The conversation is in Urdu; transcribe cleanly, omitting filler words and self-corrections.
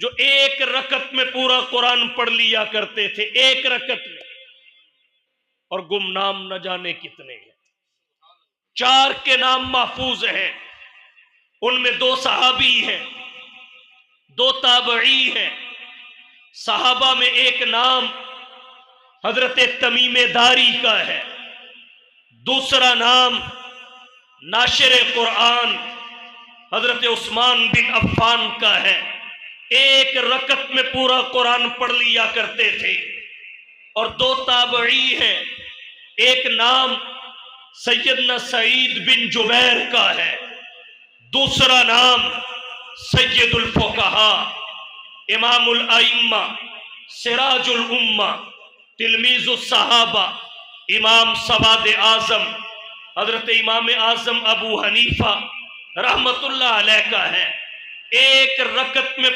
جو ایک رکعت میں پورا قرآن پڑھ لیا کرتے تھے، ایک رکعت میں، اور گمنام نہ جانے کتنے ہیں۔ 4 کے نام محفوظ ہیں، ان میں 2 صحابی ہیں، 2 تابعی ہیں۔ صحابہ میں ایک نام حضرت تمیم داری کا ہے، دوسرا نام ناشر قرآن حضرت عثمان بن عفان کا ہے۔ ایک رکعت میں پورا قرآن پڑھ لیا کرتے تھے، اور 2 تابعی ہیں، ایک نام سیدنا سعید بن جبیر کا ہے، دوسرا نام سید الفقہاء امام الائمہ سراج الامہ تلمیذ الصحابہ امام سواد اعظم حضرت امام اعظم ابو حنیفہ رحمت اللہ علیہ کا ہے۔ ایک رکعت میں